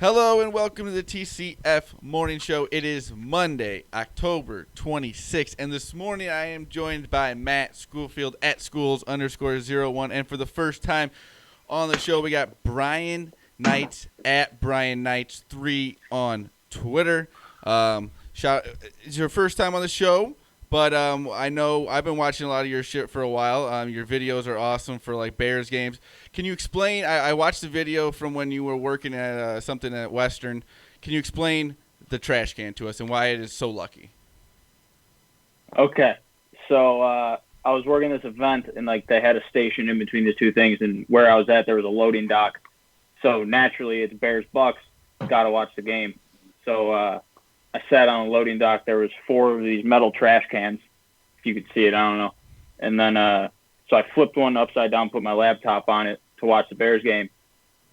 Hello and welcome to the TCF Morning Show. It is Monday, October 26th, and this morning I am joined by Matt Schoolfield at schools_01, and for the first time on the show we got Brian Knights at Brian Knights 3 on Twitter. It's your first time on the show, but I know I've been watching a lot of your shit for a while. Your videos are awesome for like Bears games. Can you explain? I watched the video from when you were working at something at Western. Can you explain the trash can to us and why it is so lucky? Okay, so I was working this event and like they had a station in between the two things, and where I was at there was a loading dock. So naturally, it's Bears Bucks. Got to watch the game. So I sat on a loading dock. There was 4 of these metal trash cans. If you could see it, I don't know. And then so I flipped one upside down, put my laptop on it to watch the Bears game.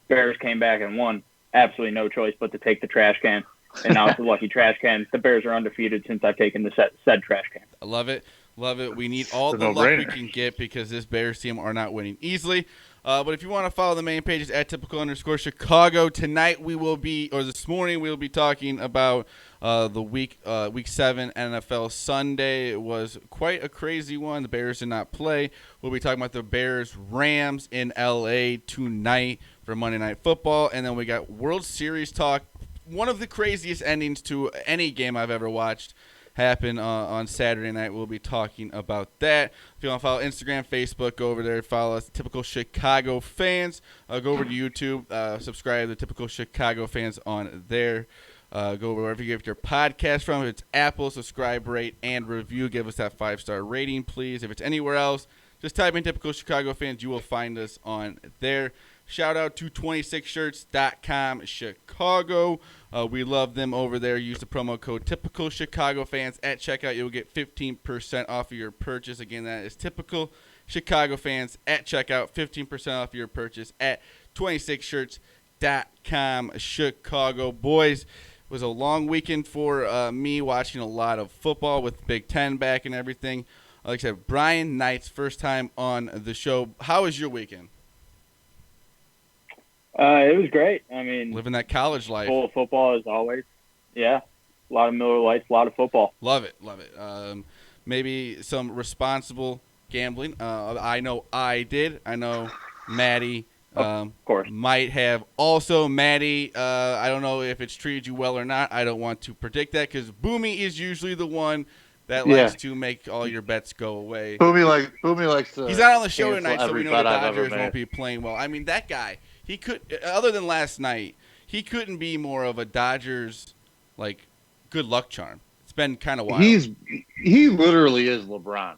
Bears came back and won. Absolutely no choice but to take the trash can. And now it's a lucky trash can. The Bears are undefeated since I've taken the said trash can. I love it. Love it. We need all the luck we can get because this Bears team are not winning easily. But if you want to follow the main pages at @typical_Chicago, tonight this morning we will be talking about the week 7 NFL Sunday. It was quite a crazy one. The Bears did not play. We'll be talking about the Bears-Rams in LA tonight for Monday Night Football. And then we got World Series talk. One of the craziest endings to any game I've ever watched happen on Saturday night. We'll be talking about that. If you want to follow Instagram, Facebook, go over there. Follow us, Typical Chicago Fans. Go over to YouTube. Subscribe to Typical Chicago Fans on there. Go over wherever you get your podcast from. If it's Apple, subscribe, rate, and review. Give us that 5-star rating, please. If it's anywhere else, just type in Typical Chicago Fans. You will find us on there. Shout out to 26shirts.com Chicago. We love them over there. Use the promo code Typical Chicago Fans at checkout. You'll get 15% off of your purchase. Again, that is Typical Chicago Fans at checkout. 15% off your purchase at 26shirts.com Chicago. Boys, it was a long weekend for me watching a lot of football with Big Ten back and everything. Like I said, Brian Knights, first time on the show. How was your weekend? It was great. I mean, living that college life. Full of football as always. Yeah, a lot of Miller Lights, a lot of football. Love it. Maybe some responsible gambling. I know I did. I know Matty of course might have also. Matty, I don't know if it's treated you well or not. I don't want to predict that because Boomy is usually the one that likes to make all your bets go away. Boomy likes to. He's not on the show tonight, so we know the Dodgers won't be playing well. I mean, that guy. He could, other than last night, he couldn't be more of a Dodgers, like, good luck charm. It's been kind of wild. He literally is LeBron.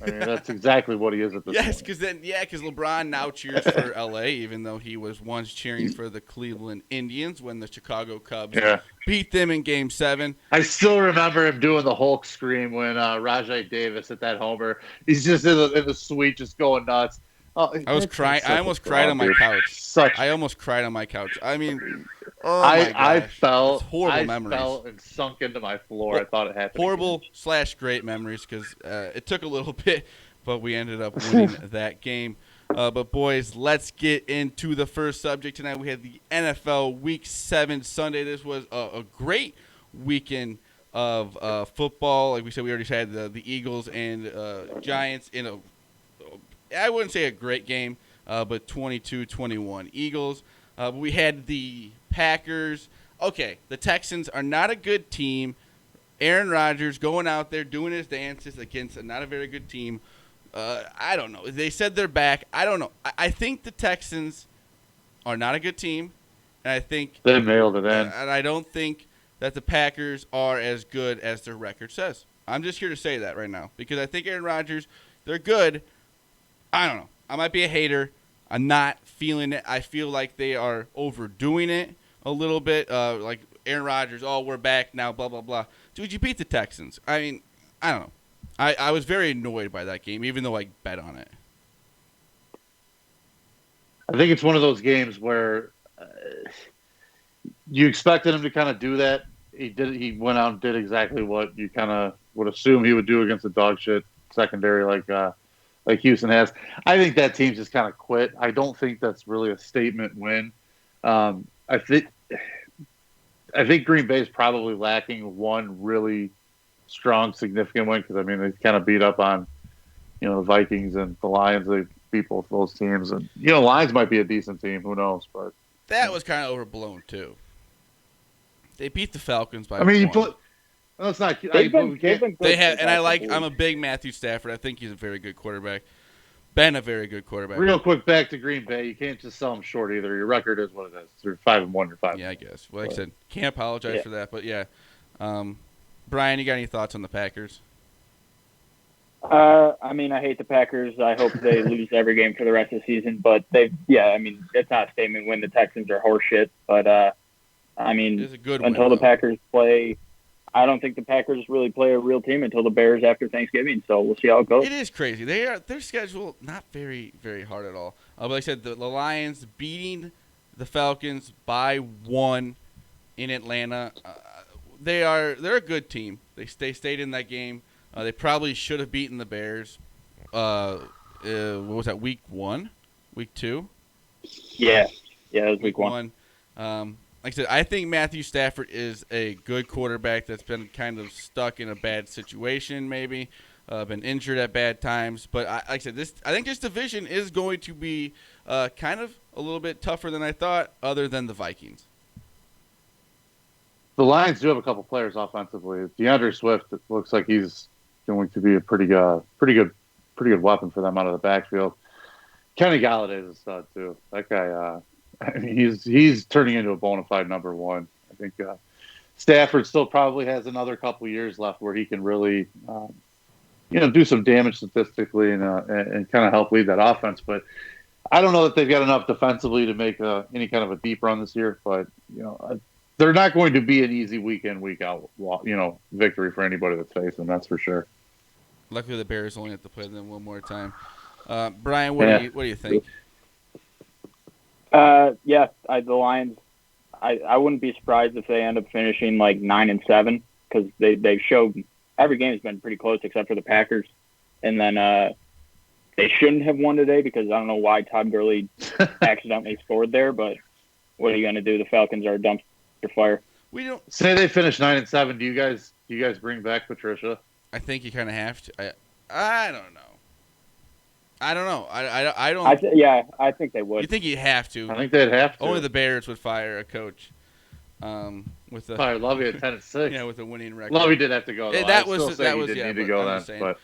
I mean, that's exactly what he is at this point. Yes, because LeBron now cheers for L.A., even though he was once cheering for the Cleveland Indians when the Chicago Cubs beat them in Game 7. I still remember him doing the Hulk scream when Rajai Davis hit that homer. He's just in the suite just going nuts. Oh, I was crying. I almost cried on my couch. I almost cried on my couch. I mean, I felt horrible memories. I felt and sunk into my floor. I thought it happened. Horrible/great memories because it took a little bit, but we ended up winning that game. But boys, let's get into the first subject tonight. We had the NFL Week 7 Sunday. This was a great weekend of football. Like we said, we already had the Eagles and Giants in a. I wouldn't say a great game, but 22-21 Eagles. We had the Packers. Okay, the Texans are not a good team. Aaron Rodgers going out there doing his dances against not a very good team. I don't know. They said they're back. I don't know. I think the Texans are not a good team, and I think they mailed it in. And I don't think that the Packers are as good as their record says. I'm just here to say that right now because I think Aaron Rodgers, they're good. I don't know. I might be a hater. I'm not feeling it. I feel like they are overdoing it a little bit. Like Aaron Rodgers, we're back now, blah, blah, blah. Dude, you beat the Texans. I mean, I don't know. I was very annoyed by that game, even though I bet on it. I think it's one of those games where you expected him to kind of do that. He did. He went out and did exactly what you kind of would assume he would do against a dog shit secondary like Houston has. I think that team's just kind of quit. I don't think that's really a statement win. I think I think Green Bay is probably lacking one really strong, significant win because they kind of beat up on the Vikings and the Lions. They beat both those teams, and Lions might be a decent team. Who knows? But that was kind of overblown too. They beat the Falcons by. Well, it's not. They've been good They have, and I'm a big Matthew Stafford. I think he's a very good quarterback. Been a very good quarterback. Real quick, back to Green Bay. You can't just sell them short either. Your record is what it is. They're 5-1 or 5. Yeah, I guess. Well, like I said, can't apologize for that. But yeah, Brian, you got any thoughts on the Packers? I hate the Packers. I hope they lose every game for the rest of the season. But it's not a statement when the Texans are horseshit. But it's a good until win, the Packers play. I don't think the Packers really play a real team until the Bears after Thanksgiving, so we'll see how it goes. It is crazy. Their schedule not very, very hard at all. But like I said, the Lions beating the Falcons by 1 in Atlanta. They're a good team. They stayed in that game. They probably should have beaten the Bears. What was that? Week 1, week 2? Yeah, it was week 1. Like I said, I think Matthew Stafford is a good quarterback that's been kind of stuck in a bad situation, maybe been injured at bad times. But like I said, I think this division is going to be kind of a little bit tougher than I thought, other than the Vikings. The Lions do have a couple players offensively. DeAndre Swift looks like he's going to be a pretty good weapon for them out of the backfield. Kenny Galladay is a stud too. That guy. He's turning into a bona fide number 1. I think Stafford still probably has another couple years left where he can really, do some damage statistically and kind of help lead that offense. But I don't know that they've got enough defensively to make any kind of a deep run this year. But they're not going to be an easy week in, week out, victory for anybody that's facing them. That's for sure. Luckily, the Bears only have to play them one more time. Brian, what do you think? The Lions. I wouldn't be surprised if they end up finishing like 9-7 because they've showed every game has been pretty close except for the Packers, and then they shouldn't have won today because I don't know why Todd Gurley accidentally scored there. But what are you going to do? The Falcons are a dumpster fire. We don't say they finish 9-7. Do you guys bring back Patricia? I think you kind of have to. I don't know. I don't know. I don't. I think they would. You think you have to? I think they'd have to. Only the Bears would fire a coach. With the fire Lovey at 10-6. Yeah, with a winning record. Lovey did have to go. Though. That was need to go then. But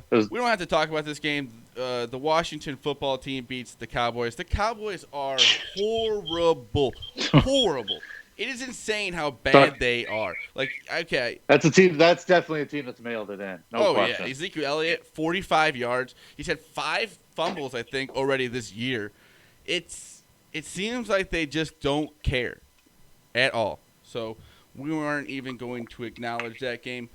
we don't have to talk about this game. The Washington football team beats the Cowboys. The Cowboys are horrible, horrible. It is insane how bad they are. Like, okay. That's a team. That's definitely a team that's mailed it in. No question. Yeah. Ezekiel Elliott, 45 yards. He's had 5 fumbles, I think, already this year. It seems like they just don't care at all. So we weren't even going to acknowledge that game.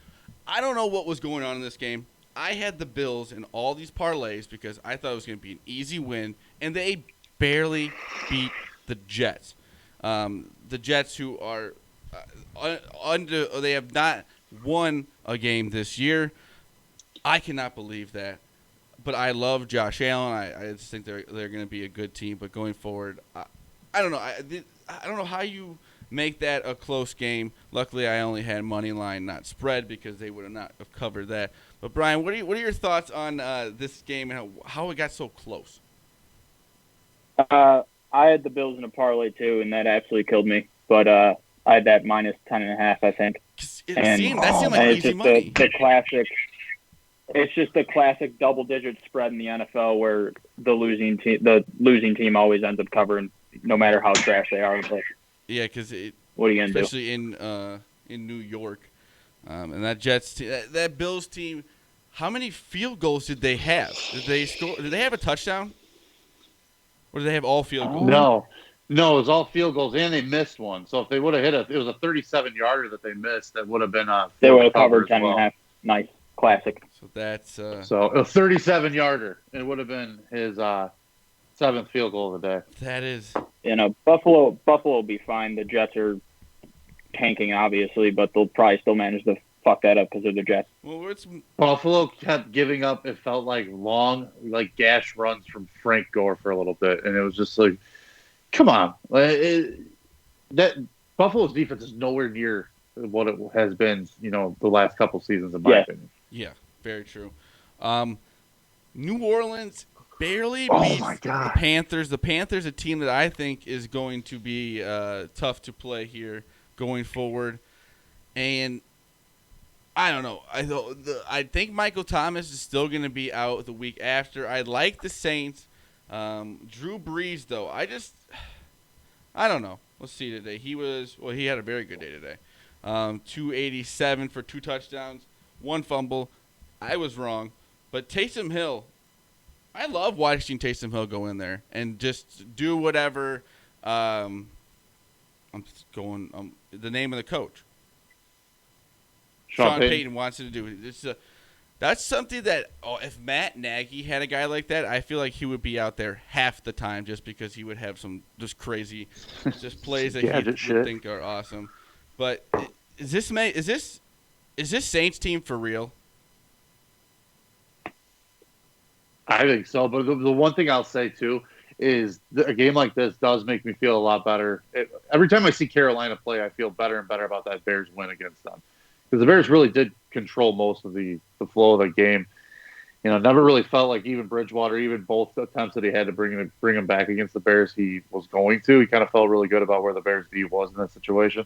I don't know what was going on in this game. I had the Bills in all these parlays because I thought it was going to be an easy win, and they barely beat the Jets. The Jets, who are they have not won a game this year. I cannot believe that. But I love Josh Allen. I just think they're going to be a good team. But going forward, I don't know. I don't know how you make that a close game. Luckily, I only had money line, not spread, because they would not have covered that. But Brian, what are your thoughts on this game and how it got so close? I had the Bills in a parlay too, and that absolutely killed me. But I had that minus 10.5, I think. That seemed like easy money. The classic. It's just the classic double-digit spread in the NFL where the losing team always ends up covering, no matter how trash they are. But yeah, because what are you gonna do? Especially in New York, and that Jets that Bills team. How many field goals did they have? Did they score? Did they have a touchdown? Or did they have all field goals? No, it was all field goals, and they missed one. So if they would have hit it was a 37-yarder that they missed. That would have been a. They would have covered 10.5. Nice, classic. So that's. So a 37-yarder. It would have been his 7th field goal of the day. That is. Buffalo will be fine. The Jets are tanking, obviously, but they'll probably still manage to fuck that up because of the Jets. Well, Buffalo kept giving up. It felt like long, gash runs from Frank Gore for a little bit, and it was just like, come on, that Buffalo's defense is nowhere near what it has been, the last couple seasons, in my opinion. Yeah, very true. New Orleans barely Oh beats my God. the Panthers. The Panthers, a team that I think is going to be tough to play here going forward. And I don't know. I think Michael Thomas is still going to be out the week after. I like the Saints. Drew Brees, though, I don't know. Let's see today. He had a very good day today. 287 for 2 touchdowns, 1 fumble. I was wrong. But Taysom Hill, I love watching Taysom Hill go in there and just do whatever. The name of the coach. Sean Payton wants to do. That's something that if Matt Nagy had a guy like that, I feel like he would be out there half the time just because he would have some just crazy just plays that he would think are awesome. But is this Saints team for real? I think so. But the one thing I'll say too is a game like this does make me feel a lot better. Every time I see Carolina play, I feel better and better about that Bears win against them. Because the Bears really did control most of the flow of the game. Never really felt like even Bridgewater, even both attempts that he had to bring him back against the Bears, he was going to. He kind of felt really good about where the Bears D was in that situation.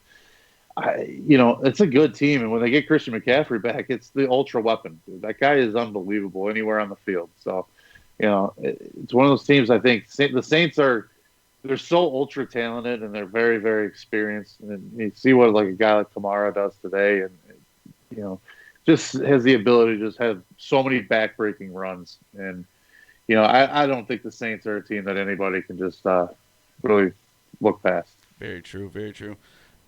It's a good team, and when they get Christian McCaffrey back, it's the ultra weapon. Dude. That guy is unbelievable anywhere on the field. So, it's one of those teams. I think the Saints they're so ultra talented and they're very, very experienced. And you see what a guy like Kamara does today, and just has the ability to just have so many backbreaking runs. And I don't think the Saints are a team that anybody can just really look past. Very true. Very true.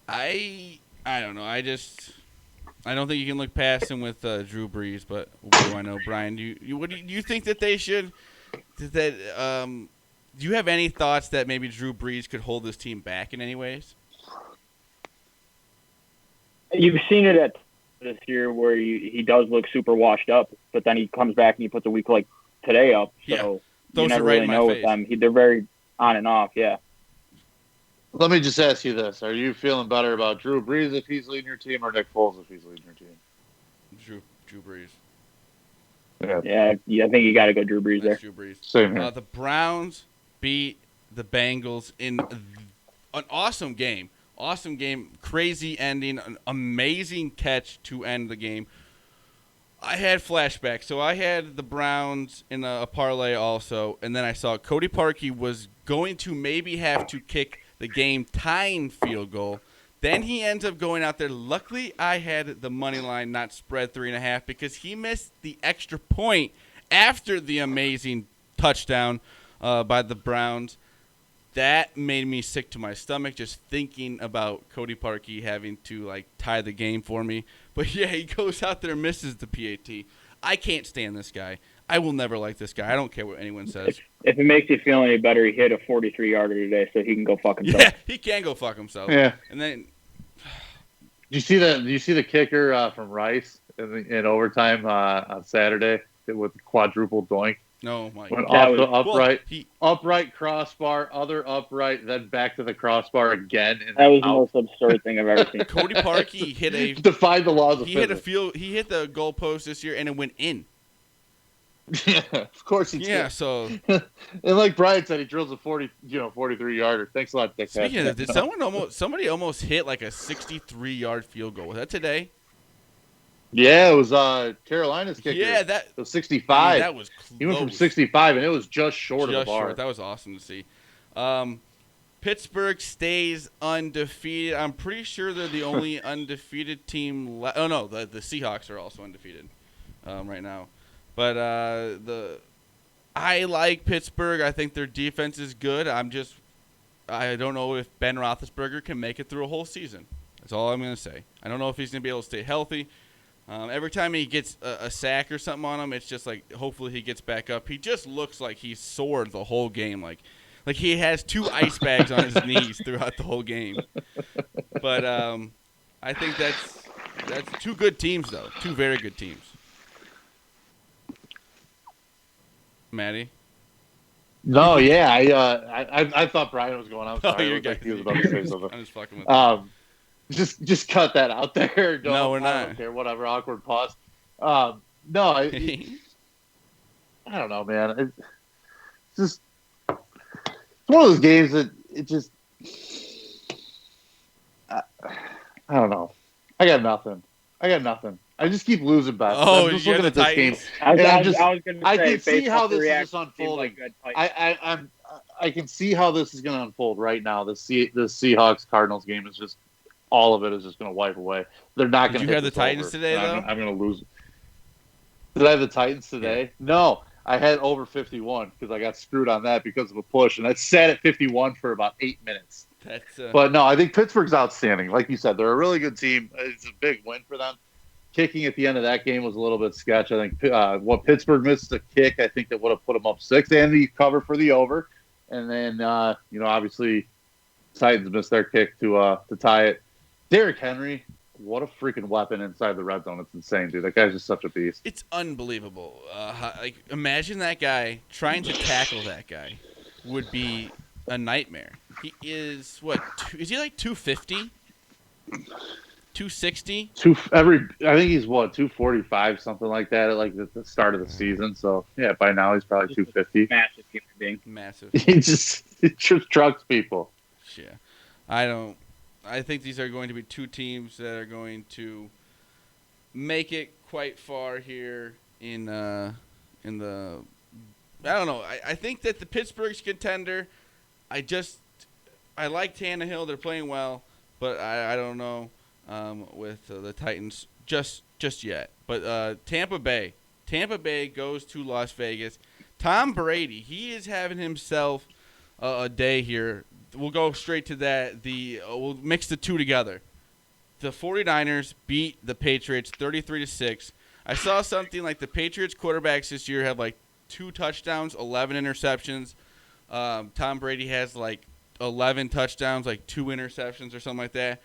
I don't know. I don't think you can look past him with Drew Brees. But what do I know, Brian? Do you think that they should? Do you have any thoughts that maybe Drew Brees could hold this team back in any ways? You've seen it at this year where he does look super washed up, but then he comes back and he puts a week like today up. So you never really know with them. They're very on and off. Yeah. Let me just ask you this: are you feeling better about Drew Brees if he's leading your team, or Nick Foles if he's leading your team? Drew Brees. Yeah. I think you got to go Drew Brees there. Drew Brees. Same here. The Browns beat the Bengals in an awesome game. Awesome game, crazy ending, an amazing catch to end the game. I had flashbacks. So I had the Browns in a parlay also, and then I saw Cody Parkey was going to maybe have to kick the game-tying field goal. Then he ends up going out there. Luckily, I had the money line, not spread 3.5, because he missed the extra point after the amazing touchdown by the Browns. That made me sick to my stomach just thinking about Cody Parkey having to tie the game for me. But yeah, he goes out there and misses the PAT. I can't stand this guy. I will never like this guy. I don't care what anyone says. If it makes you feel any better, he hit a 43-yarder today, so he can go fuck himself. Yeah, he can go fuck himself. Yeah. And then, do you see the kicker from Rice in overtime on Saturday with the quadruple doink? No, my Went God. off the upright, upright crossbar, other upright, then back to the crossbar again. And that was the most absurd thing I've ever seen. Cody Parkey defied the laws of physics. He hit the goalpost this year, and it went in. Yeah, of course he did. Yeah, so and like Brian said, he drills a 43-yarder. Thanks a lot, Dick. Speaking of that, did somebody almost hit like a 63-yard field goal? Was that today? Yeah, it was Carolina's kicker. Yeah, that was 65. That was close. He went from 65, and it was just short of the bar. That was awesome to see. Pittsburgh stays undefeated. I'm pretty sure they're the only undefeated team left. Oh no, the Seahawks are also undefeated right now. But I like Pittsburgh. I think their defense is good. I don't know if Ben Roethlisberger can make it through a whole season. That's all I'm going to say. I don't know if he's going to be able to stay healthy. Every time he gets a sack or something on him, it's just hopefully he gets back up. He just looks like he's sore the whole game. Like he has 2 ice bags on his knees throughout the whole game. But I think that's 2 good teams, though. 2 very good teams. Matty? No, yeah, I thought Brian was going. I'm sorry. You're He was about to say something. I'm just fucking with Just cut that out there. No, we're I not. don't care. Whatever. Awkward pause. No, I don't know, man. It's just it's one of those games that it just. I don't know. I got nothing. I just keep losing bets. Oh, I'm just you looking got at the this Titans? game. I was I going to say, can see based how off the this is just reaction, seems unfolding. like a Titans. I can see how this is going to unfold right now. The Seahawks Cardinals game is just all of it is just going to wipe away. They're not going to. Did you have the Titans over, today, though? I'm going to lose. Did I have the Titans today? Yeah. No, I had over 51 because I got screwed on that because of a push, and I sat at 51 for about 8 minutes. But no, I think Pittsburgh's outstanding. Like you said, they're a really good team. It's a big win for them. Kicking at the end of that game was a little bit sketch. I think what Pittsburgh missed a kick, I think that would have put them up 6 and the cover for the over. And then, obviously, Titans missed their kick to tie it. Derrick Henry, what a freaking weapon inside the red zone. It's insane, dude. That guy's just such a beast. It's unbelievable. Imagine that guy trying to tackle that guy would be a nightmare. He is, is he like 250? 260? I think he's 245, something like that, at the start of the season. So yeah, by now he's probably 250. Massive human being. Massive. He just trucks people. Yeah, I think these are going to be two teams that are going to make it quite far here in the. I don't know. I think that the Pittsburgh's contender. I like Tannehill. They're playing well, but I don't know. With the Titans just yet. But Tampa Bay goes to Las Vegas. Tom Brady, he is having himself a day here. We'll go straight to that. We'll mix the two together. The 49ers beat the Patriots 33-6. I saw something like the Patriots quarterbacks this year have like 2 touchdowns, 11 interceptions. Tom Brady has like 11 touchdowns, like 2 interceptions or something like that.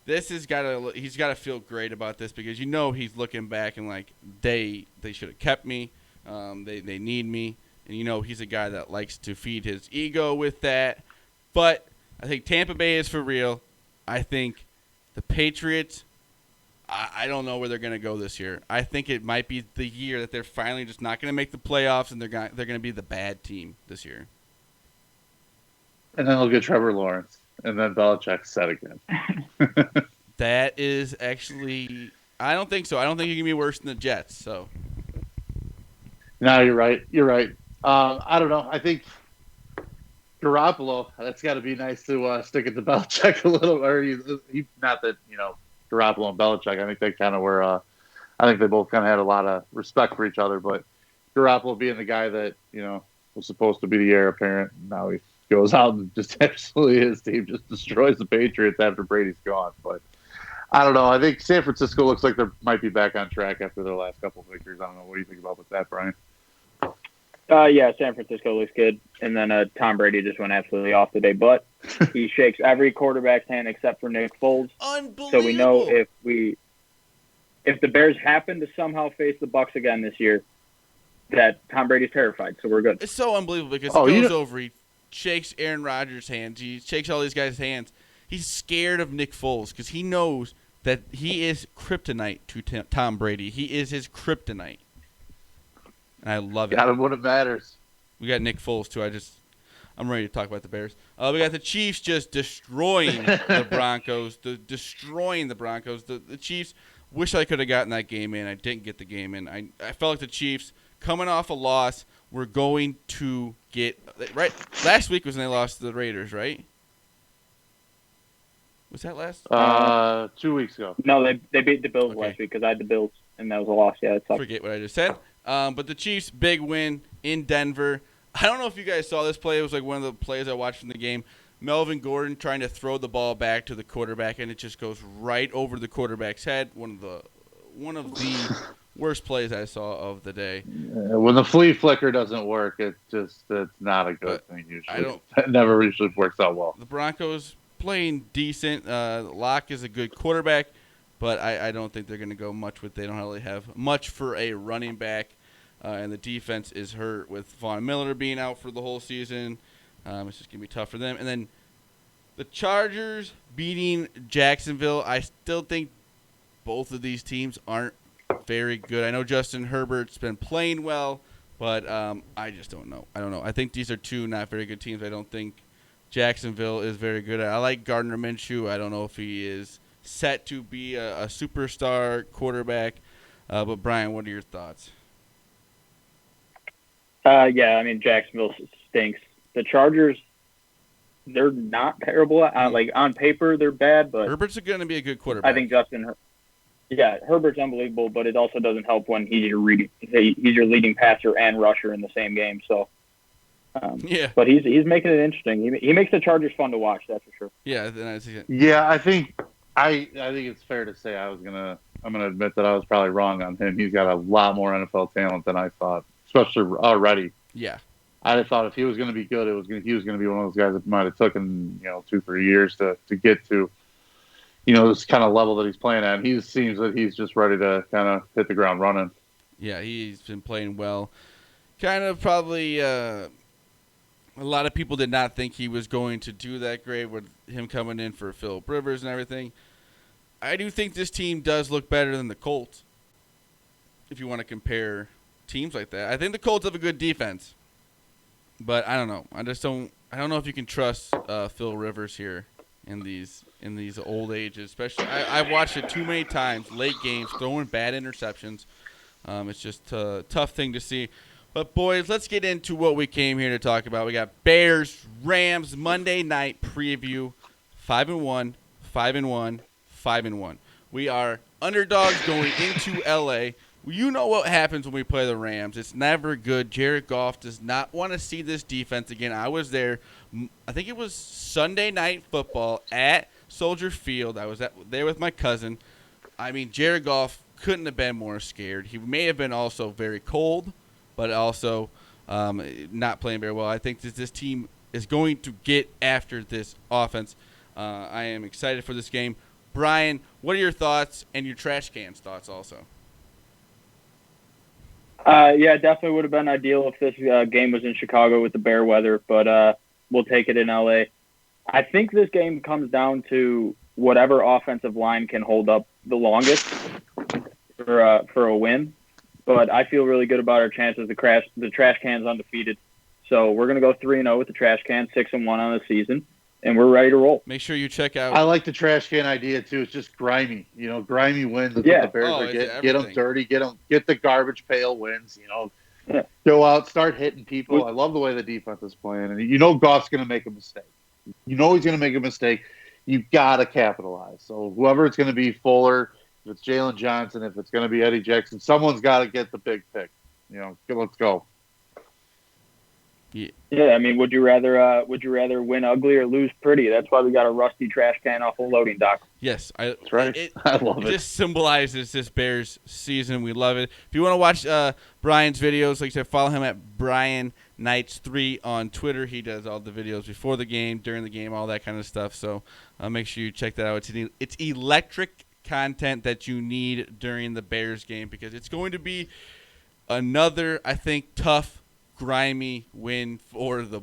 He's got to feel great about this because he's looking back and like they should have kept me. They need me, and he's a guy that likes to feed his ego with that. But I think Tampa Bay is for real. I think the Patriots. I don't know where they're going to go this year. I think it might be the year that they're finally just not going to make the playoffs and they're going to be the bad team this year. And then they'll get Trevor Lawrence. And then Belichick's set again. That is actually – I don't think so. I don't think you can be worse than the Jets. So. No, you're right. I don't know. I think Garoppolo, that's got to be nice to stick it to Belichick a little. Or not that, Garoppolo and Belichick, I think they kind of were I think they both kind of had a lot of respect for each other. But Garoppolo being the guy that, was supposed to be the heir apparent, now he's goes out and just absolutely his team just destroys the Patriots after Brady's gone. But I don't know. I think San Francisco looks like they might be back on track after their last couple of victories. I don't know. What do you think about with that, Brian? Yeah, San Francisco looks good. And then Tom Brady just went absolutely off today. But he shakes every quarterback's hand except for Nick Foles. Unbelievable. So we know if the Bears happen to somehow face the Bucs again this year, that Tom Brady's terrified. So we're good. It's so unbelievable because he goes over, he shakes Aaron Rodgers' hands. He shakes all these guys' hands. He's scared of Nick Foles because he knows that he is kryptonite to Tom Brady. He is his kryptonite. And I love it. Got him when it matters. We got Nick Foles, too. I'm ready to talk about the Bears. We got the Chiefs just destroying the Broncos. Destroying the Broncos. The Chiefs, wish I could have gotten that game in. I didn't get the game in. I felt like the Chiefs, coming off a loss, were going to get – right? Last week was when they lost to the Raiders, right? Was that last? 2 weeks ago. No, they beat the Bills last week because I had the Bills, and that was a loss. Yeah, it's tough. Forget what I just said. But the Chiefs, big win in Denver. I don't know if you guys saw this play. It was like one of the plays I watched from the game. Melvin Gordon trying to throw the ball back to the quarterback, and it just goes right over the quarterback's head. One of the worst plays I saw of the day. When the flea flicker doesn't work, it's not a good thing usually. It never usually works out well. The Broncos playing decent. Locke is a good quarterback, but I don't think they're going to go much with. They don't really have much for a running back, and the defense is hurt with Von Miller being out for the whole season. It's just going to be tough for them. And then The Chargers beating Jacksonville. I still think both of these teams aren't very good. I know Justin Herbert's been playing well, but I just don't know. I don't know. I think these are two not very good teams. I don't think Jacksonville is very good. I like Gardner Minshew. I don't know if he is set to be a superstar quarterback. But, Brian, what are your thoughts? Yeah, I mean, Jacksonville stinks. The Chargers, they're not terrible. Like, on paper, they're bad, but Herbert's going to be a good quarterback. I think Herbert's unbelievable, but it also doesn't help when he's your leading passer and rusher in the same game. So, yeah. But he's making it interesting. He makes the Chargers fun to watch. That's for sure. Yeah. Yeah, I think it's fair to say I'm gonna admit that I was probably wrong on him. He's got a lot more NFL talent than I thought, especially already. Yeah. I thought if he was going to be good, he was going to be one of those guys that might have taken 2-3 years to get to this kind of level that he's playing at. And he seems that he's just ready to kind of hit the ground running. Yeah, he's been playing well. Kind of probably a lot of people did not think he was going to do that great with him coming in for Phillip Rivers and everything. I do think this team does look better than the Colts, if you want to compare teams like that. I think the Colts have a good defense, but I don't know. I don't know if you can trust Phil Rivers here in these old ages. Especially, I've watched it too many times, late games, throwing bad interceptions. It's just a tough thing to see. But, boys, let's get into what we came here to talk about. We got Bears, Rams, Monday night preview, 5-1, 5-1, 5-1. We are underdogs going into L.A. You know what happens when we play the Rams. It's never good. Jared Goff does not want to see this defense again. I was there. I think it was Sunday Night Football at Soldier Field. I was there with my cousin. I mean, Jared Goff couldn't have been more scared. He may have been also very cold, but also not playing very well. I think that this team is going to get after this offense. I am excited for this game. Brian, what are your thoughts and your trash cans thoughts also? Yeah, it definitely would have been ideal if this game was in Chicago with the bear weather, but we'll take it in LA. I think this game comes down to whatever offensive line can hold up the longest for a win. But I feel really good about our chances. The trash can's undefeated, so we're gonna go 3-0 with the trash can, 6-1 on the season, and we're ready to roll. Make sure you check out. I like the trash can idea too. It's just grimy. Grimy wins. That's what the Bears are getting. Get them dirty. Get the garbage pail wins. Go out, start hitting people. I love the way the defense is playing, and Goff's going to make a mistake. He's going to make a mistake. You've got to capitalize. So whoever it's going to be, Fuller, if it's Jalen Johnson, if it's going to be Eddie Jackson, someone's got to get the big pick. Let's go. Yeah, I mean, would you rather win ugly or lose pretty? That's why we got a rusty trash can off a loading dock. Yes, that's right. I love it. It just symbolizes this Bears season. We love it. If you want to watch Brian's videos, like I said, follow him at Brian Knights 3 on Twitter. He does all the videos before the game, during the game, all that kind of stuff. So make sure you check that out. It's electric content that you need during the Bears game because it's going to be another, I think, tough, grimy win for the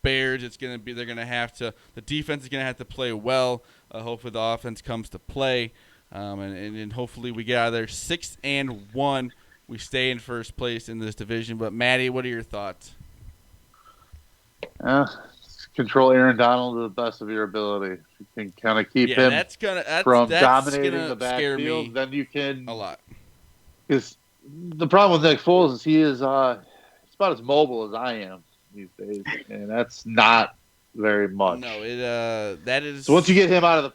Bears. They're going to have to. The defense is going to have to play well. Hopefully, the offense comes to play, and hopefully we get out of there 6-1. We stay in first place in this division. But Matty, what are your thoughts? Control Aaron Donald to the best of your ability. You can kind of keep him from dominating the backfield. Then you can a lot. Because the problem with Nick Foles is he is about as mobile as I am these days, and that's not very much. No, that is. So once you get him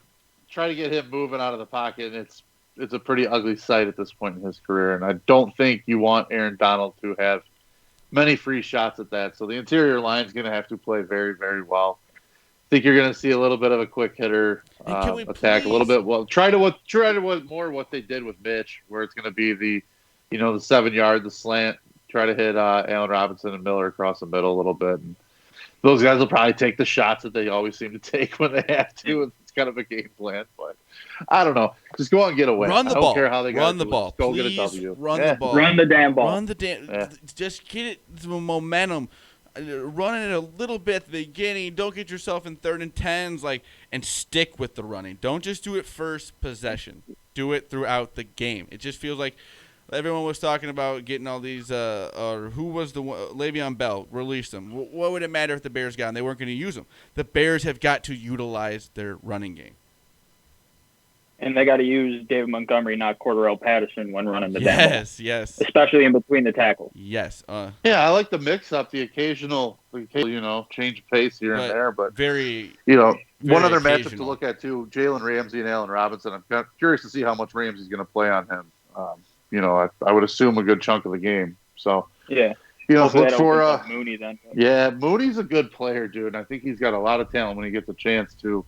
try to get him moving out of the pocket, it's a pretty ugly sight at this point in his career, and I don't think you want Aaron Donald to have many free shots at that. So the interior line is going to have to play very, very well. I think you're going to see a little bit of a quick hitter attack, a little bit. Well, try to what they did with Mitch, where it's going to be the 7-yard, the slant. Try to hit Allen Robinson and Miller across the middle a little bit. And those guys will probably take the shots that they always seem to take when they have to. It's kind of a game plan, but I don't know. Just go out and get away. Run the ball. I don't care how they run the ball. Go Please get a W. Run the ball. Run the damn ball. Just get it the momentum. running it a little bit at the beginning. Don't get yourself in 3rd and 10s, and stick with the running. Don't just do it first possession. Do it throughout the game. It just feels like everyone was talking about getting all these, or who was the one, Le'Veon Bell, released them. What would it matter if the Bears got them? They weren't going to use them. The Bears have got to utilize their running game. And they got to use David Montgomery, not Cordarrelle Patterson, when running the down. Yes. Especially in between the tackles. Yes. Yeah, I like the mix-up, the occasional, change of pace here and there. But, very one other matchup occasional to look at, too, Jalen Ramsey and Allen Robinson. I'm curious to see how much Ramsey's going to play on him. I would assume a good chunk of the game. So, yeah. Look for Mooney then. Yeah, Mooney's a good player, dude. And I think he's got a lot of talent when he gets a chance to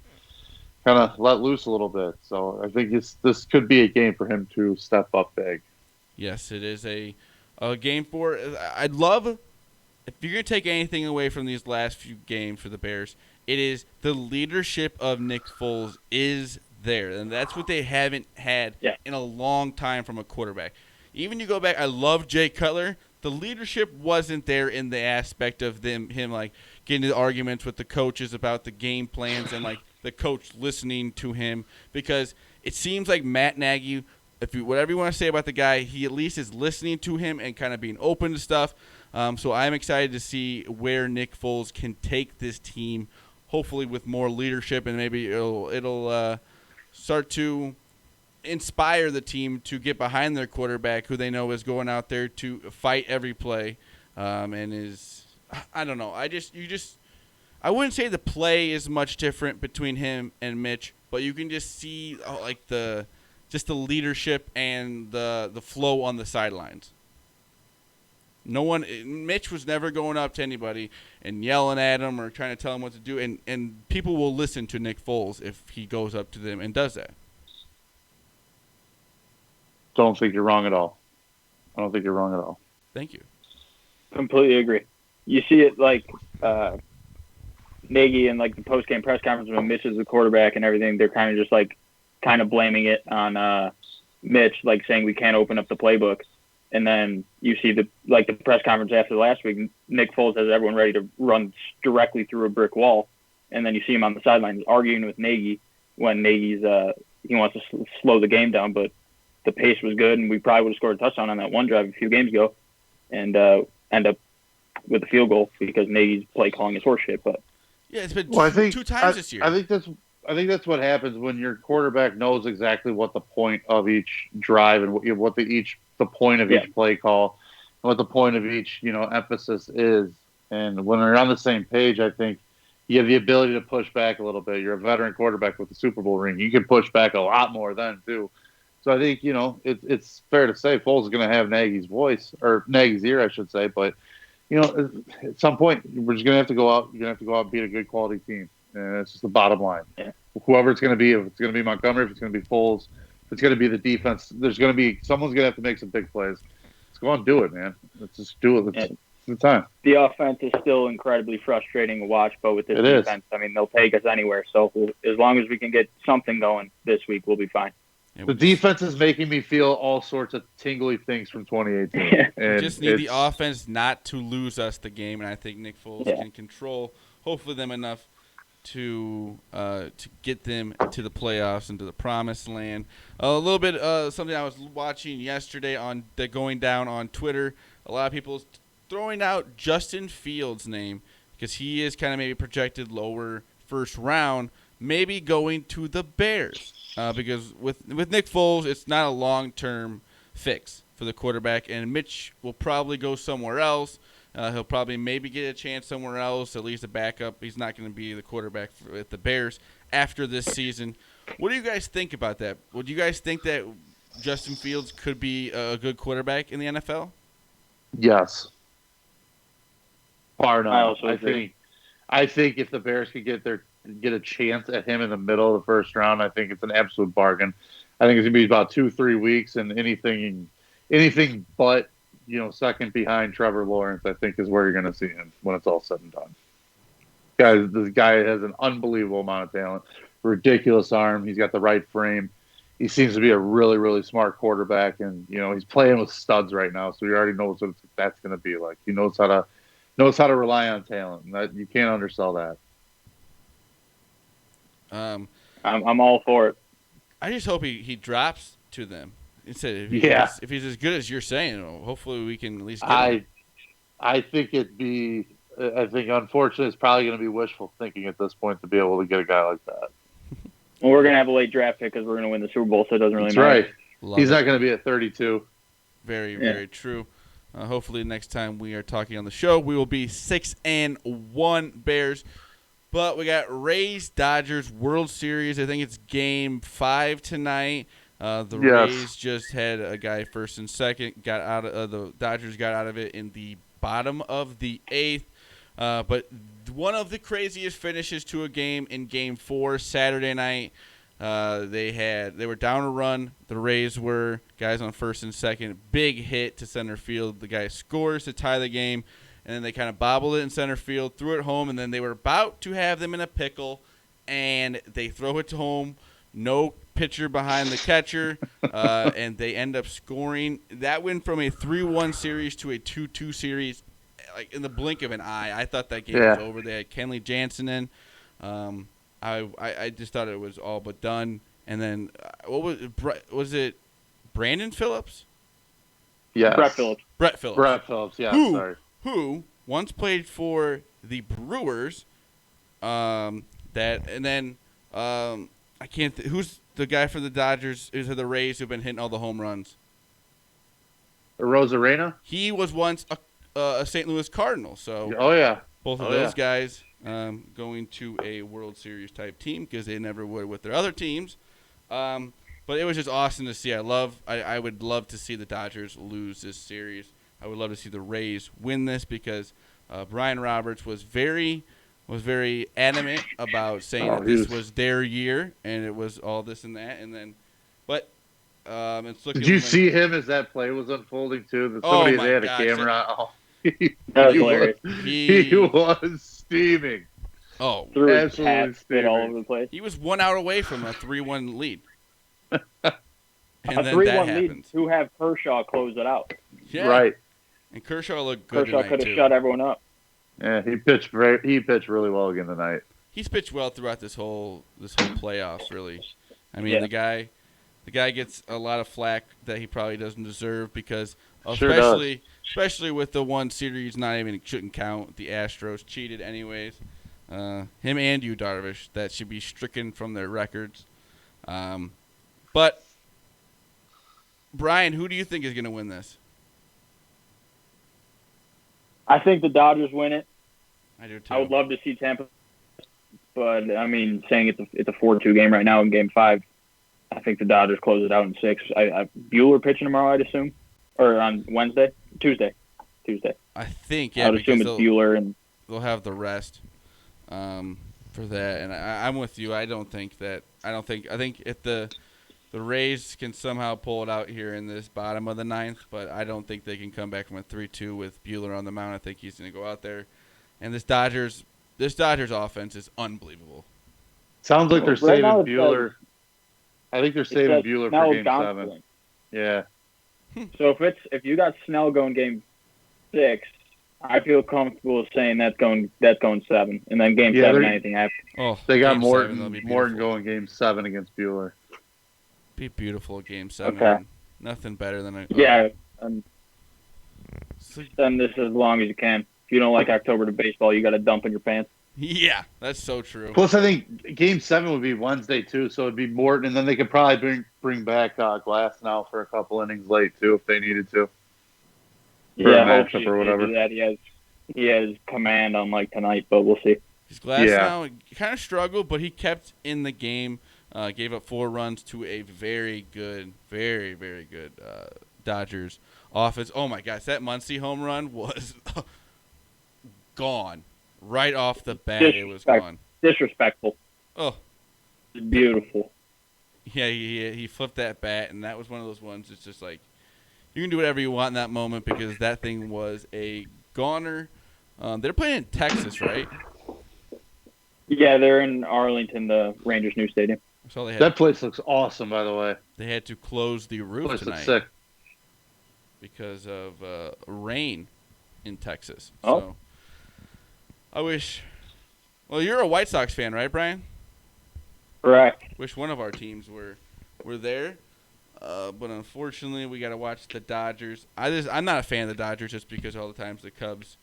kind of let loose a little bit. So I think this could be a game for him to step up big. Yes, it is a game for. I'd love if you're going to take anything away from these last few games for the Bears, it is the leadership of Nick Foles is there, and that's what they haven't had in a long time from a quarterback. Even you go back, I love Jay Cutler. The leadership wasn't there in the aspect of him getting into arguments with the coaches about the game plans and the coach listening to him, because it seems like Matt Nagy, whatever you want to say about the guy, he at least is listening to him and kind of being open to stuff. So I'm excited to see where Nick Foles can take this team, hopefully with more leadership, and maybe it'll start to inspire the team to get behind their quarterback, who they know is going out there to fight every play, and is, I don't know. I wouldn't say the play is much different between him and Mitch, but you can just see the leadership and the flow on the sidelines. Mitch was never going up to anybody and yelling at him or trying to tell him what to do, and people will listen to Nick Foles if he goes up to them and does that. Don't think you're wrong at all. I don't think you're wrong at all. Thank you. Completely agree. You see it Nagy and the post-game press conference when Mitch is the quarterback and everything, they're kind of just blaming it on Mitch, saying we can't open up the playbook. And then you see the press conference after last week, Nick Foles has everyone ready to run directly through a brick wall. And then you see him on the sidelines arguing with Nagy when Nagy's he wants to slow the game down, but the pace was good, and we probably would have scored a touchdown on that one drive a few games ago, and end up with a field goal because Nagy's play calling is horseshit. But yeah, it's been two times this year. I think that's what happens when your quarterback knows exactly what the point of each drive and what the point of each play call, and what the point of each emphasis is. And when they're on the same page, I think you have the ability to push back a little bit. You're a veteran quarterback with the Super Bowl ring. You can push back a lot more then too. So I think, it's fair to say Foles is going to have Nagy's voice, or Nagy's ear, I should say. But, at some point, we're just going to have to go out. You're going to have to go out and beat a good quality team. And it's just the bottom line. Yeah. Whoever it's going to be, if it's going to be Montgomery, if it's going to be Foles, if it's going to be the defense, someone's going to have to make some big plays. Let's go out and do it, man. Let's just do it. It's the time. The offense is still incredibly frustrating to watch, but with this defense, they'll take us anywhere. So as long as we can get something going this week, we'll be fine. The defense is making me feel all sorts of tingly things from 2018. We just need the offense not to lose us the game, and I think Nick Foles can control, hopefully, them enough to get them to the playoffs and to the promised land. A little bit something I was watching yesterday going down on Twitter. A lot of people throwing out Justin Fields' name because he is kind of maybe projected lower first round, maybe going to the Bears. Because with Nick Foles, it's not a long-term fix for the quarterback, and Mitch will probably go somewhere else. He'll probably maybe get a chance somewhere else, at least a backup. He's not going to be the quarterback with the Bears after this season. What do you guys think about that? Would you guys think that Justin Fields could be a good quarterback in the NFL? Yes. Bar none. I think if the Bears could get a chance at him in the middle of the first round, I think it's an absolute bargain. I think it's gonna be about 2-3 weeks, and anything but second behind Trevor Lawrence, I think, is where you're gonna see him when it's all said and done. This guy has an unbelievable amount of talent, ridiculous arm. He's got the right frame. He seems to be a really, really smart quarterback, and he's playing with studs right now, so he already knows what that's gonna be like. He knows how Knows how to rely on talent. That you can't undersell that. I'm all for it. I just hope he drops to them instead. If he's as good as you're saying, hopefully we can at least get him. I think unfortunately it's probably going to be wishful thinking at this point to be able to get a guy like that. Well, we're going to have a late draft pick because we're going to win the Super Bowl, so it doesn't really matter. That's right. He's not going to be at 32. Very true. Hopefully next time we are talking on the show, we will be 6-1 Bears. But we got Rays Dodgers World Series. I think it's Game 5 tonight. Rays just had a guy first and second. The Dodgers got out of it in the bottom of the 8th. But one of the craziest finishes to a game in Game 4 Saturday night. They were down a run. The Rays were guys on first and second. Big hit to center field. The guy scores to tie the game. And then they kind of bobbled it in center field, threw it home, and then they were about to have them in a pickle, and they throw it to home. No pitcher behind the catcher, and they end up scoring. That went from a 3-1 series to a 2-2 series, like in the blink of an eye. I thought that game was over. They had Kenley Jansen in. I just thought it was all but done. And then was it Brandon Phillips? Yeah, Brett Phillips. Brett Phillips. Yeah, sorry. Who once played for the Brewers, I can't. Who's the guy for the Dodgers? Who's the Rays who've been hitting all the home runs? Rosarena? He was once a St. Louis Cardinal. So both of those guys going to a World Series type team because they never would with their other teams. But it was just awesome to see. I would love to see the Dodgers lose this series. I would love to see the Rays win this because Brian Roberts was very adamant about saying that this was their year and it was all this and that. And then, but it's looking. Did you see him as that play was unfolding too? They had a camera. That was hilarious. He was steaming. Oh, absolutely steaming. All over the place. He was 1 out away from a 3-1 lead. And a 3-1 lead to have Kershaw close it out. Yeah. Right. And Kershaw looked good Kershaw could have shut everyone up. Yeah, he pitched really well again tonight. He's pitched well throughout this whole playoffs, really. I mean, the guy gets a lot of flack that he probably doesn't deserve because especially with the one series shouldn't count. The Astros cheated anyways. Him and Yu Darvish, that should be stricken from their records. But Brian, who do you think is going to win this? I think the Dodgers win it. I do too. I would love to see Tampa, but I mean, saying it's a 4-2 game right now in Game 5, I think the Dodgers close it out in 6. Buehler pitching tomorrow, I'd assume, or on Tuesday. I think I would assume it's Buehler and they'll have the rest for that. And I'm with you. I think if the Rays can somehow pull it out here in this bottom of the 9th, but I don't think they can come back from a 3-2 with Buehler on the mound. I think he's going to go out there. And this Dodgers offense is unbelievable. Sounds like they're saving Buehler. I think they're saving Buehler for Game 7. Yeah. So if you got Snell going Game 6, I feel comfortable saying that's going 7, and then Game 7 anything happens. Oh, they got Morton going Game 7 against Buehler. Be beautiful Game 7. Okay. Nothing better than a Then this as long as you can. If you don't like October to baseball, you got to dump in your pants. Yeah, that's so true. Plus, I think Game 7 would be Wednesday too, so it'd be Morton, and then they could probably bring back Glass now for a couple innings late too if they needed to. Matchup or whatever. That he has command unlike tonight, but we'll see. His Glass now kind of struggled, but he kept in the game. Gave up 4 runs to a very good Dodgers offense. Oh, my gosh. That Muncy home run was gone. Right off the bat, it was gone. Disrespectful. Oh. Beautiful. Yeah, he flipped that bat, and that was one of those ones. It's just like you can do whatever you want in that moment because that thing was a goner. They're playing in Texas, right? Yeah, they're in Arlington, the Rangers' new stadium. So that place looks awesome, by the way. They had to close the roof tonight sick. because of rain in Texas. Oh. So I wish. Well, you're a White Sox fan, right, Brian? Correct. Wish one of our teams were there. But unfortunately, we got to watch the Dodgers. I'm not a fan of the Dodgers just because all the times the Cubs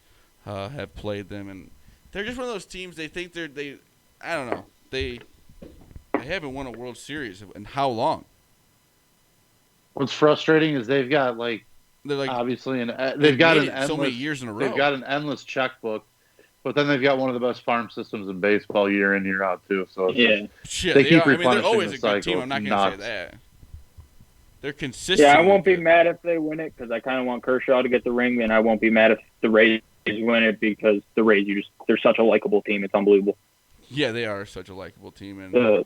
have played them, and they're just one of those teams. They think I don't know. They haven't won a World Series in how long? What's frustrating is they've got They're like obviously they've got an endless, so many years in a row. They've got an endless checkbook, but then they've got one of the best farm systems in baseball year in year out too. So yeah, they keep they're replenishing always the a good cycle. team. I'm not going to say that. They're consistent. Yeah, I won't be mad if they win it because I kind of want Kershaw to get the ring, and I won't be mad if the Rays win it because the Rays, they're such a likable team. It's unbelievable. Yeah, they are such a likable team, and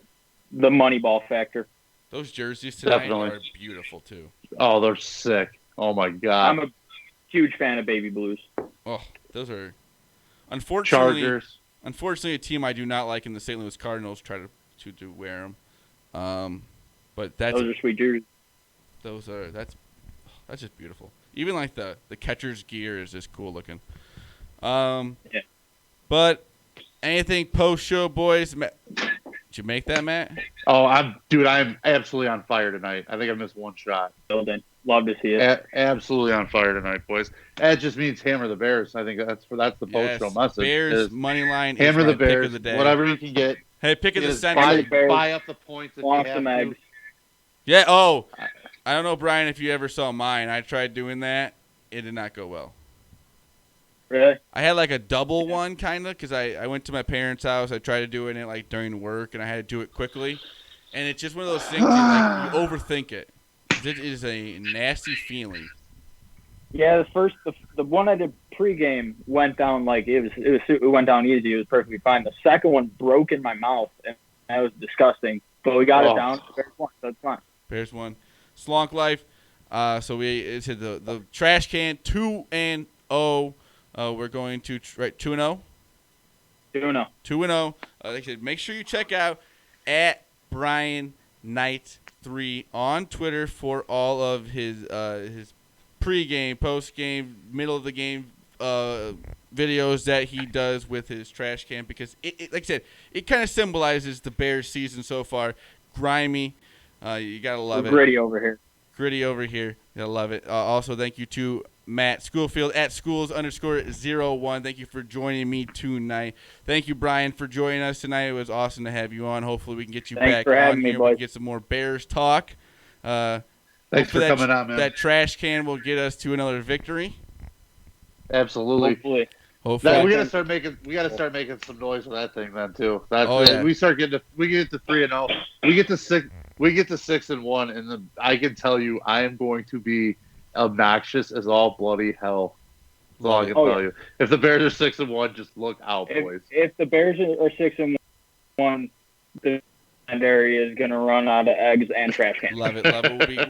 the money ball factor. Those jerseys tonight Definitely are beautiful too. Oh, they're sick. Oh my god. I'm a huge fan of baby blues. Oh, those are unfortunately Chargers. Unfortunately, a team I do not like in the St. Louis Cardinals try to wear them. But those are sweet jerseys. That's just beautiful. Even like the catcher's gear is just cool looking. Yeah. But anything post show, boys? Did you make that, Matt? Oh, I'm absolutely on fire tonight. I think I missed one shot. Love to see it. Absolutely on fire tonight, boys. That just means hammer the Bears. I think that's the post show message. Bears money line. Hammer is the my Bears. Pick of the day. Whatever you can get. Hey, pick of the century. Buy up the points if you have some to. eggs. Yeah. Oh, I don't know, Brian, if you ever saw mine. I tried doing that. It did not go well. Really? I had like a double one, kind of, because I went to my parents' house. I tried to do it like during work, and I had to do it quickly. And it's just one of those things you overthink it. It is a nasty feeling. Yeah, the one I did pregame went down it went down easy. It was perfectly fine. The second one broke in my mouth, and that was disgusting. But we got it down. Bears won, so it's fine. Bears won. Slonk Life. So it's the trash can 2-0. We're going to 2-0. 2-0. 2-0. Like I said, make sure you check out at Brian Knight 3 on Twitter for all of his pregame, postgame, middle of the game videos that he does with his trash can, because it like I said, it kind of symbolizes the Bears season so far. Grimy, you gotta love it. Gritty over here. Gritty over here, you gotta love it. Also, thank you to Matt Schoolfield at schools_01. Thank you for joining me tonight. Thank you, Brian, for joining us tonight. It was awesome to have you on. Hopefully, we can get you back on here. We can get some more Bears talk. Thanks for coming on, man. That trash can will get us to another victory. Absolutely. Hopefully. We gotta start making some noise with that thing then too. Yeah. We get to 3-0. We get to 6-1, and I can tell you, I am going to be obnoxious as all bloody hell. That's all I can tell you. If the Bears are 6-1, just look out, boys. If the Bears are 6-1, the secondary is going to run out of eggs and trash cans. Love it.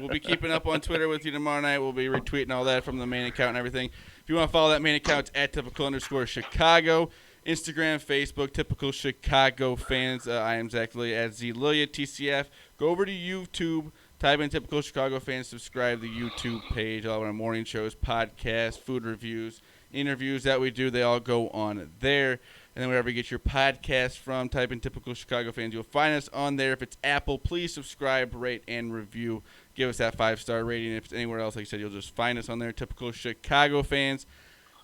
We'll be keeping up on Twitter with you tomorrow night. We'll be retweeting all that from the main account and everything. If you want to follow that main account, it's at @typical_Chicago. Instagram, Facebook, Typical Chicago Fans. I am Zach Lillia at ZLillia, TCF. Go over to YouTube. Type in Typical Chicago Fans. Subscribe to the YouTube page. All of our morning shows, podcasts, food reviews, interviews that we do, they all go on there. And then wherever you get your podcast from, type in Typical Chicago Fans. You'll find us on there. If it's Apple, please subscribe, rate, and review. Give us that 5-star rating. If it's anywhere else, like I said, you'll just find us on there, Typical Chicago Fans.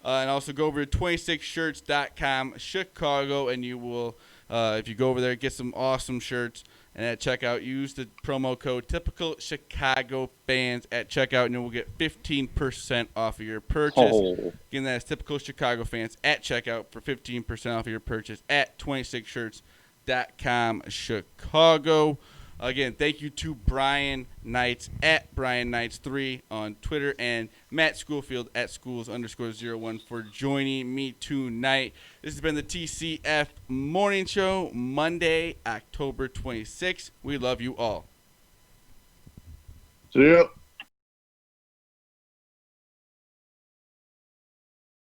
And also go over to 26shirts.com, Chicago, and you will, if you go over there, get some awesome shirts. And at checkout, use the promo code Typical Chicago Fans at checkout, and you will get 15% off of your purchase. Again, that is Typical Chicago Fans at checkout for 15% off of your purchase at 26shirts.com, Chicago. Again, thank you to Brian Knights at Brian Knights 3 on Twitter, and Matt Schoolfield at schools_01 for joining me tonight. This has been the TCF Morning Show, Monday, October 26th. We love you all. See ya.